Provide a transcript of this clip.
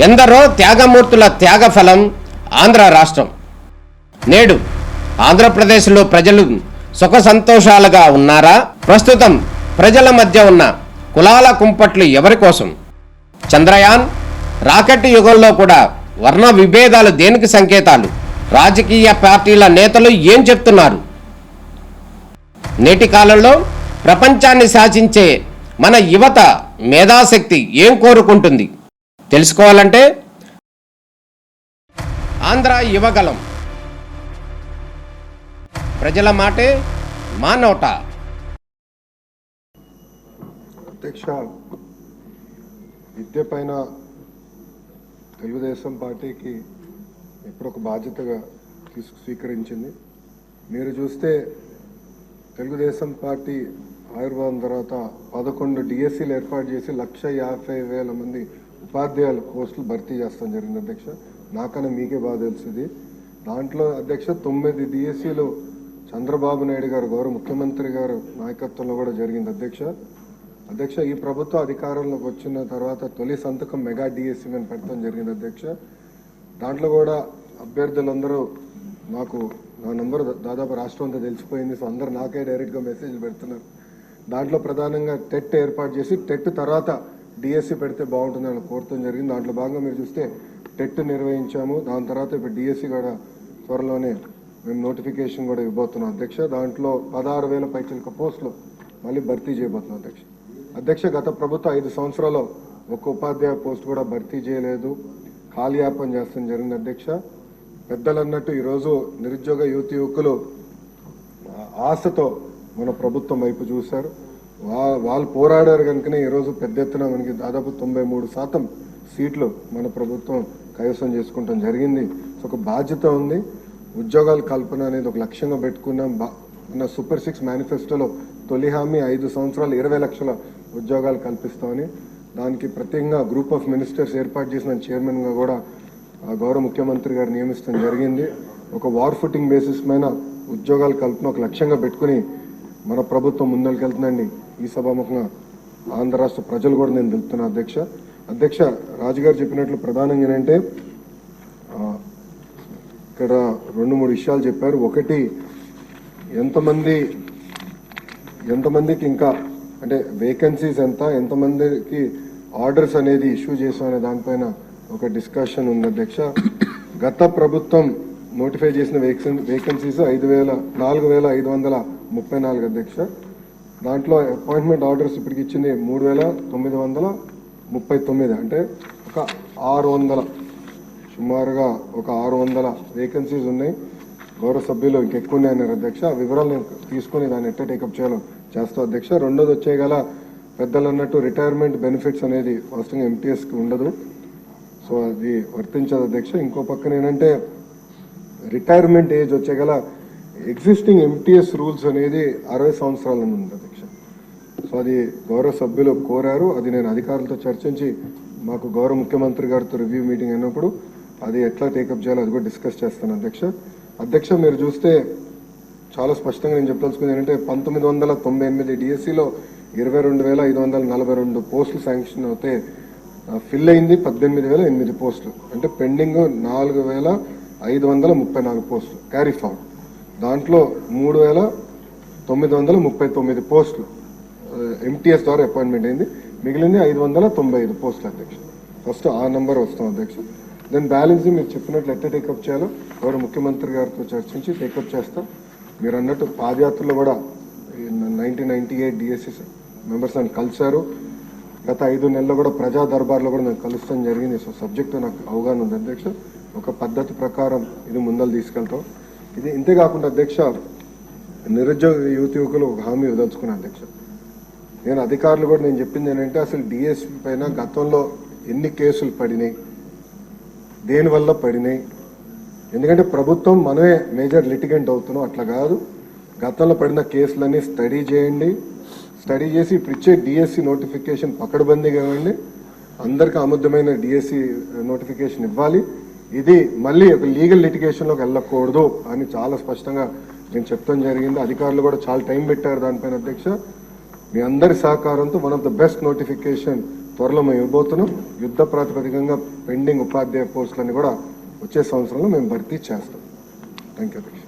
ఎందరో త్యాగమూర్తుల త్యాగఫలం ఆంధ్ర రాష్ట్రం. నేడు ఆంధ్రప్రదేశ్లో ప్రజలు సుఖ సంతోషాలుగా ఉన్నారా? ప్రస్తుతం ప్రజల మధ్య ఉన్న కులాల కుంపట్లు ఎవరి కోసం? చంద్రయాన్ రాకెట్ యుగంలో కూడా వర్ణ విభేదాలు దేనికి సంకేతాలు? రాజకీయ పార్టీల నేతలు ఏం చెప్తున్నారు? నేటి కాలంలో ప్రపంచాన్ని శాసించే మన యువత మేధాశక్తి ఏం కోరుకుంటుంది? తెలుసుకోవాలంటే ఆంధ్ర యువగలం. ప్రజల మాటే మా నోట. అధ్యక్ష, విద్య పైన తెలుగుదేశం పార్టీకి ఇప్పుడు ఒక బాధ్యతగా స్వీకరించింది. మీరు చూస్తే తెలుగుదేశం పార్టీ ఆవిర్భావం తర్వాత 11 డిఎస్సీలు ఏర్పాటు చేసి 1,50,000 మంది ఉపాధ్యాయుల పోస్టులు భర్తీ చేస్తాం జరిగింది అధ్యక్ష. నాకన్నా మీకే బాగా తెలుసుది. దాంట్లో అధ్యక్ష 9 డిఎస్సీలు చంద్రబాబు నాయుడు గారు గౌరవ ముఖ్యమంత్రి గారు నాయకత్వంలో కూడా జరిగింది అధ్యక్ష. ఈ ప్రభుత్వం అధికారంలోకి వచ్చిన తర్వాత తొలి సంతకం మెగా డిఎస్సీ అని పెట్టడం జరిగింది అధ్యక్ష. దాంట్లో కూడా అభ్యర్థులందరూ నాకు నా నంబర్ దాదాపు రాష్ట్రం అంతా తెలిసిపోయింది. సో అందరూ నాకే డైరెక్ట్గా మెసేజ్లు పెడుతున్నారు. దాంట్లో ప్రధానంగా టెట్ ఏర్పాటు చేసి టెట్ తర్వాత డిఎస్సీ పెడితే బాగుంటుందని కోరటం జరిగింది. దాంట్లో భాగంగా మీరు చూస్తే టెట్ నిర్వహించాము. దాని తర్వాత ఇప్పుడు డిఎస్సీ కూడా త్వరలోనే మేము నోటిఫికేషన్ కూడా ఇవ్వబోతున్నాం అధ్యక్ష. దాంట్లో 16,000 పైచిలక పోస్టులు మళ్ళీ భర్తీ చేయబోతున్నాం అధ్యక్ష. గత ప్రభుత్వం 5 సంవత్సరాల్లో ఒక్క ఉపాధ్యాయ పోస్ట్ కూడా భర్తీ చేయలేదు, కాలయాపన చేస్తాం జరిగింది అధ్యక్ష. పెద్దలు అన్నట్టు ఈరోజు నిరుద్యోగ యువకులు ఆశతో మన ప్రభుత్వం వైపు చూశారు. వాళ్ళు పోరాడారు కనుకనే ఈరోజు పెద్ద ఎత్తున మనకి దాదాపు 93% సీట్లు మన ప్రభుత్వం కైవసం చేసుకుంటాం జరిగింది. సో ఒక బాధ్యత ఉంది. ఉద్యోగాల కల్పన అనేది ఒక లక్ష్యంగా పెట్టుకున్నాం. మన సూపర్ 6 మేనిఫెస్టోలో తొలి హామీ 5 సంవత్సరాలు 20 లక్షల ఉద్యోగాలు కల్పిస్తామని, దానికి ప్రత్యేకంగా గ్రూప్ ఆఫ్ మినిస్టర్స్ ఏర్పాటు చేసిన చైర్మన్గా కూడా గౌరవ ముఖ్యమంత్రి గారు నియమిస్తాం జరిగింది. ఒక వార్ ఫుటింగ్ బేసిస్ పైన ఉద్యోగాల కల్పన ఒక లక్ష్యంగా పెట్టుకుని మన ప్రభుత్వం ముందరికెళ్తుందండి. ఈ సభాముఖంగా ఆంధ్ర రాష్ట్ర ప్రజలు కూడా నేను తెలుపుతున్నా అధ్యక్ష. రాజుగారు చెప్పినట్లు ప్రధానంగా ఏంటంటే ఇక్కడ 2-3 విషయాలు చెప్పారు. ఒకటి, ఎంతమందికి ఇంకా అంటే వేకెన్సీస్ ఎంతమందికి ఆర్డర్స్ అనేది ఇష్యూ చేసామనే దానిపైన ఒక డిస్కషన్ ఉంది అధ్యక్ష. గత ప్రభుత్వం నోటిఫై చేసిన వేకెన్సీస్ 4,534 అధ్యక్ష. దాంట్లో అపాయింట్మెంట్ ఆర్డర్స్ ఇప్పటికి ఇచ్చింది 3,939, అంటే ఒక 600, సుమారుగా ఒక 600 వేకెన్సీస్ ఉన్నాయి. గౌరవ సభ్యులు ఇంకెక్కువ ఉన్నాయన్నారు అధ్యక్ష. ఆ వివరాలు నేను తీసుకుని దాన్ని ఎట్లా టేకప్ చేయాలో చేస్తాం అధ్యక్ష. రెండోది వచ్చేగల పెద్దలు అన్నట్టు రిటైర్మెంట్ బెనిఫిట్స్ అనేది వాస్తవంగా ఎంటీఎస్కి ఉండదు, సో అది వర్తించదు అధ్యక్ష. ఇంకో పక్కన ఏంటంటే రిటైర్మెంట్ ఏజ్ వచ్చేగల ఎగ్జిస్టింగ్ ఎంటీఎస్ రూల్స్ అనేది 60 సంవత్సరాల ఉంది అధ్యక్ష. సో అది గౌరవ సభ్యులు కోరారు. అది నేను అధికారులతో చర్చించి మాకు గౌరవ ముఖ్యమంత్రి గారితో రివ్యూ మీటింగ్ అయినప్పుడు అది ఎట్లా టేకప్ చేయాలో అది కూడా డిస్కస్ చేస్తాను అధ్యక్ష. మీరు చూస్తే చాలా స్పష్టంగా నేను చెప్పదలుచుకుంది ఏంటంటే 1998 డిఎస్సీలో 22,542 పోస్టులు శాంక్షన్ అవుతే ఫిల్ అయింది 18,008 పోస్టులు, అంటే పెండింగ్ 4,534 పోస్టులు క్యారీ ఫార్వర్డ్. దాంట్లో 3,939 పోస్టులు ఎంటీఎస్ ద్వారా అపాయింట్మెంట్ అయింది. మిగిలింది 595 పోస్టులు అధ్యక్ష. ఫస్ట్ ఆ నెంబర్ వస్తాం అధ్యక్ష. దెన్ బ్యాలెన్స్ మీరు చెప్పినట్లు ఎట్లా టేకప్ చేయాలో గౌరవ ముఖ్యమంత్రి గారితో చర్చించి టేకప్ చేస్తాం. మీరు అన్నట్టు పాదయాత్రలో కూడా 1998 డిఎస్సీ మెంబర్స్ అని కలిశారు. గత 5 నెలల్లో కూడా ప్రజా దర్బార్లో కూడా నేను కలుస్తాం జరిగింది. సో సబ్జెక్టు నాకు అవగాహన ఉంది అధ్యక్ష. ఒక పద్ధతి ప్రకారం ఇది ముందలు తీసుకెళ్తాం. ఇది ఇంతే కాకుండా అధ్యక్ష, నిరుద్యోగ యువకులు ఒక హామీ వదలుచుకున్నాను అధ్యక్ష. నేను అధికారులు కూడా నేను చెప్పింది ఏంటంటే అసలు డిఎస్పీ పైన గతంలో ఎన్ని కేసులు పడినాయి, దేనివల్ల పడినాయి, ఎందుకంటే ప్రభుత్వం మనమే మేజర్ లిటిగెంట్ అవుతున్నాం, అట్లా కాదు. గతంలో పడిన కేసులన్నీ స్టడీ చేయండి. స్టడీ చేసి ఇప్పుడు ఇచ్చే డిఎస్సి నోటిఫికేషన్ పకడ్బందీగా ఇవ్వండి. అందరికీ ఆమోదమైన డిఎస్సి నోటిఫికేషన్ ఇవ్వాలి. ఇది మళ్ళీ ఒక లీగల్ లిటిగేషన్లోకి వెళ్ళకూడదు అని చాలా స్పష్టంగా నేను చెప్తాం జరిగింది. అధికారులు కూడా చాలా టైం పెట్టారు దానిపైన అధ్యక్ష. మీ అందరి సహకారంతో one of the best notification త్వరలో మేము ఇవ్వబోతున్నాం. యుద్ధ ప్రాతిపదికంగా పెండింగ్ ఉపాధ్యాయ పోస్టులన్నీ కూడా వచ్చే సంవత్సరంలో మేము భర్తీ చేస్తాం. థ్యాంక్ యూ అధ్యక్ష.